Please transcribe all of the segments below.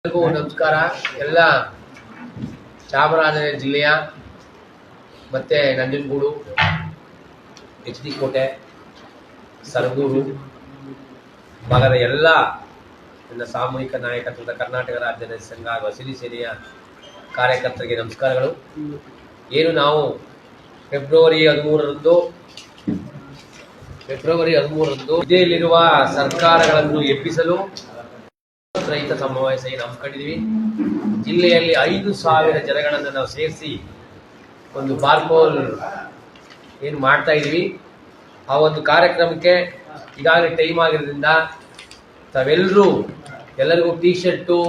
ಎಲ್ಲರಿಗೂ ನಮಸ್ಕಾರ. ಎಲ್ಲ ಚಾಮರಾಜನಗರ ಜಿಲ್ಲೆಯ ಮತ್ತೆ ನಂಜನಗೂಡು, HD ಕೋಟೆ, ಸರಗೂರು ಭಾಗದ ಎಲ್ಲ ನನ್ನ ಸಾಮೂಹಿಕ ನಾಯಕತ್ವದ ಕರ್ನಾಟಕ ರಾಜ್ಯ ರೈತ ಸಂಘ ಹಾಗೂ ಹಸಿರು ಸೇನೆಯ ಕಾರ್ಯಕರ್ತರಿಗೆ ನಮಸ್ಕಾರಗಳು. ಏನು ನಾವು ಫೆಬ್ರವರಿ 13ರಂದು ಇಲ್ಲಿರುವ ಸರ್ಕಾರಗಳನ್ನು ಎಬ್ಬಿಸಲು ರೈತ ಸಮಾವೇಶ ಹಮ್ಮಿಕೊಂಡಿದ್ದೀವಿ. ಜಿಲ್ಲೆಯಲ್ಲಿ 5,000 ಜನಗಳನ್ನು ನಾವು ಸೇರಿಸಿ ಒಂದು ಬಾರ್ಕೋಲ್ ಏನು ಮಾಡ್ತಾ ಇದ್ದೀವಿ. ಆ ಒಂದು ಕಾರ್ಯಕ್ರಮಕ್ಕೆ ಈಗಾಗಲೇ ಟೈಮ್ ಆಗಿರೋದ್ರಿಂದ ಎಲ್ಲರಿಗೂ ಟೀ ಶರ್ಟು,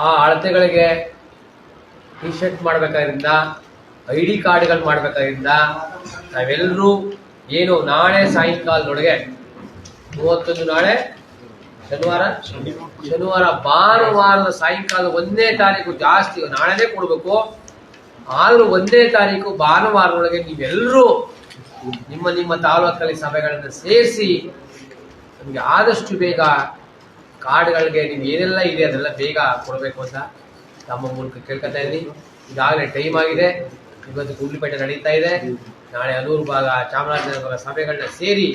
ಆ ಅಳತೆಗಳಿಗೆ ಟೀ ಶರ್ಟ್ ಮಾಡಬೇಕಾದ್ರಿಂದ, ID ಕಾರ್ಡ್ಗಳು ಮಾಡಬೇಕಾದ್ರಿಂದ ನಾವೆಲ್ಲರೂ ಏನು ನಾಳೆ ಸಾಯಂಕಾಲದೊಳಗೆ 31 ನಾಳೆ ಶನಿವಾರ ಭಾನುವಾರದ ಸಾಯಂಕಾಲ 1ನೇ ತಾರೀಕು, ಜಾಸ್ತಿ ನಾಳೆನೇ ಕೊಡಬೇಕು, ಆದರೂ 1ನೇ ತಾರೀಕು ಭಾನುವಾರದೊಳಗೆ ನೀವೆಲ್ಲರೂ ನಿಮ್ಮ ತಾಲೂಕಲ್ಲಿ ಸಭೆಗಳನ್ನು ಸೇರಿಸಿ ನಮಗೆ ಆದಷ್ಟು ಬೇಗ ಕಾರ್ಡ್ಗಳಿಗೆ ನೀವು ಏನೆಲ್ಲ ಇದೆ ಅದೆಲ್ಲ ಬೇಗ ಕೊಡಬೇಕು ಅಂತ ತಮ್ಮ ಮೂಲಕ ಕೇಳ್ಕೊತಾ ಇದ್ದೀನಿ. ಈಗಾಗಲೇ ಟೈಮ್ ಆಗಿದೆ. ಇವತ್ತು ಗುಂಡ್ಲುಪೇಟೆ ನಡೀತಾ ಇದೆ. ನಾಳೆ ಹನೂರು ಭಾಗ, ಚಾಮರಾಜನಗರ ಭಾಗ ಸಭೆಗಳನ್ನ ಸೇರಿ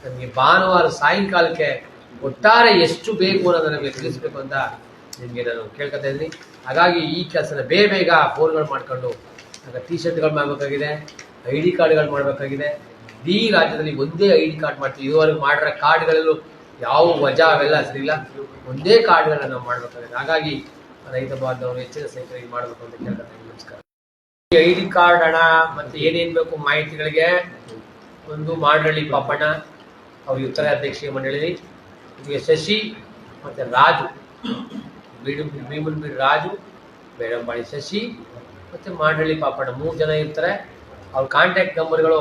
ನಮಗೆ ಭಾನುವಾರ ಸಾಯಂಕಾಲಕ್ಕೆ ಒಟ್ಟಾರೆ ಎಷ್ಟು ಬೇಕು ಅನ್ನೋದನ್ನು ನಮಗೆ ತಿಳಿಸ್ಬೇಕು ಅಂತ ನಿಮಗೆ ನಾನು ಕೇಳ್ಕೊತಾ ಇದ್ದೀನಿ. ಹಾಗಾಗಿ ಈ ಕೆಲಸನ ಬೇಗ ಫೋನ್ಗಳು ಮಾಡ್ಕೊಂಡು ಟೀ ಶರ್ಟ್ಗಳು ಮಾಡಬೇಕಾಗಿದೆ, ID ಕಾರ್ಡ್ಗಳು ಮಾಡಬೇಕಾಗಿದೆ. ಇಡೀ ರಾಜ್ಯದಲ್ಲಿ ಒಂದೇ ID ಕಾರ್ಡ್ ಮಾಡ್ತೀವಿ. ಇದುವರೆಗೂ ಮಾಡಿರೋ ಕಾರ್ಡ್ಗಳಲ್ಲೂ ಯಾವ ವಜಾ ಅವೆಲ್ಲ ಸರಿಯಿಲ್ಲ. ಒಂದೇ ಕಾರ್ಡ್ಗಳನ್ನ ನಾವು ಮಾಡಬೇಕಾಗಿದೆ. ಹಾಗಾಗಿ ರೈತ ಬಾಂಧವರು ಹೆಚ್ಚಿನ ಸಂಖ್ಯೆಯಲ್ಲಿ ಇದು ಮಾಡಬೇಕು ಅಂತ ಕೇಳ್ಕೊತಾ ಇದ್ದೀನಿ. ನಮಸ್ಕಾರ. ID ಕಾರ್ಡ್ ಹಣ ಮತ್ತು ಏನೇನು ಬೇಕು ಮಾಹಿತಿಗಳಿಗೆ ಒಂದು ಮಾಡಳ್ಳಿ ಪಾಪಣ್ಣ ಅವ್ರಿಗೆ ಉತ್ತರ ಅಧ್ಯಕ್ಷೀಯ ಮಂಡಳಿ, ಇದಕ್ಕೆ ಶಶಿ ಮತ್ತು ರಾಜು, ಭೀಮನ್ಬೀಡು ರಾಜು, ಬೇಡಂಬಾಳಿ ಶಶಿ ಮತ್ತು ಮಾಡಳ್ಳಿ ಪಾಪಣ್ಣ 3 ಜನ ಇರ್ತಾರೆ. ಅವ್ರ ಕಾಂಟ್ಯಾಕ್ಟ್ ನಂಬರ್ಗಳು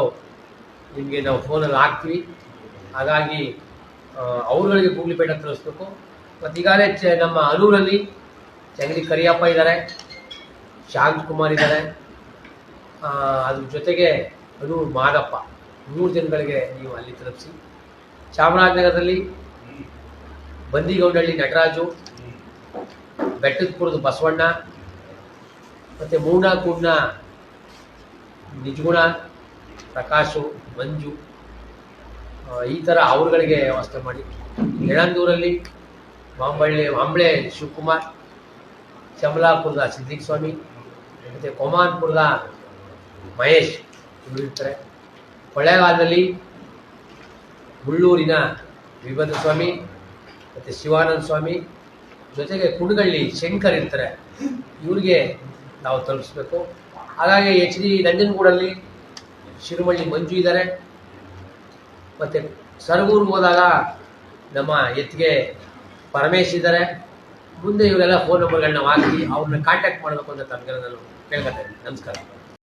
ನಿಮಗೆ ನಾವು ಫೋನಲ್ಲಿ ಹಾಕ್ತೀವಿ. ಹಾಗಾಗಿ ಅವ್ರುಗಳಿಗೆ ಗುಂಡ್ಲುಪೇಟೆ ತರಿಸ್ಬೇಕು. ಮತ್ತು ಈಗಾಗಲೇ ನಮ್ಮ ಹನೂರಲ್ಲಿ ಚಂಗಡಿ ಕರಿಯಪ್ಪ ಇದ್ದಾರೆ, ಶಾಂತಕುಮಾರ್ ಇದ್ದಾರೆ, ಅದ್ರ ಜೊತೆಗೆ ಹನೂರು ಮಾದಪ್ಪ, 3 ಜನಗಳಿಗೆ ನೀವು ಅಲ್ಲಿ ತಲುಪಿಸಿ. ಚಾಮರಾಜನಗರದಲ್ಲಿ ಬಂದಿಗೌಡಹಳ್ಳಿ ನಟರಾಜು, ಬೆಟ್ಟದಪುರದ ಬಸವಣ್ಣ ಮತ್ತು ಮೂಡಾಕೂಡ್ನ ನಿಜಗುಣ, ಪ್ರಕಾಶು, ಮಂಜು, ಈ ಥರ ಅವ್ರುಗಳಿಗೆ ವ್ಯವಸ್ಥೆ ಮಾಡಿ. ಯಳಂದೂರಲ್ಲಿ ಮಾಂಬಳೆ ಶಿವಕುಮಾರ್, ಶಮಲಾಪುರದ ಸಿದ್ದಿಕ್ ಸ್ವಾಮಿ ಮತ್ತು ಕೊಮಾನ್ಪುರದ ಮಹೇಶ್ ಇವರು ಇರ್ತಾರೆ. ಕೊಳ್ಳೇಗಾಲದಲ್ಲಿ ಮುಳ್ಳೂರಿನ ವಿಭದ ಸ್ವಾಮಿ ಮತ್ತು ಶಿವಾನಂದ ಸ್ವಾಮಿ, ಜೊತೆಗೆ ಕುಣಗಳ್ಳಿ ಶಂಕರ್ ಇರ್ತಾರೆ. ಇವ್ರಿಗೆ ನಾವು ತಲುಪಿಸ್ಬೇಕು. ಹಾಗಾಗಿ HD ನಂಜನಗೂಡಲ್ಲಿ ಶಿರುಮಳ್ಳಿ ಮಂಜು ಇದ್ದಾರೆ. ಮತ್ತು ಸರಗೂರಿಗೆ ಹೋದಾಗ ನಮ್ಮ ಎತ್ತಿಗೆ ಪರಮೇಶ್ ಇದ್ದಾರೆ. ಮುಂದೆ ಇವರೆಲ್ಲ ಫೋನ್ ನಂಬರ್ಗಳನ್ನ ಹಾಕಿ ಅವ್ರನ್ನ ಕಾಂಟ್ಯಾಕ್ಟ್ ಮಾಡಬೇಕು ಅಂತ ತಮಗೆ ನಾನು ಕೇಳ್ಕೊತಾ ಇದ್ದೀನಿ. ನಮಸ್ಕಾರ.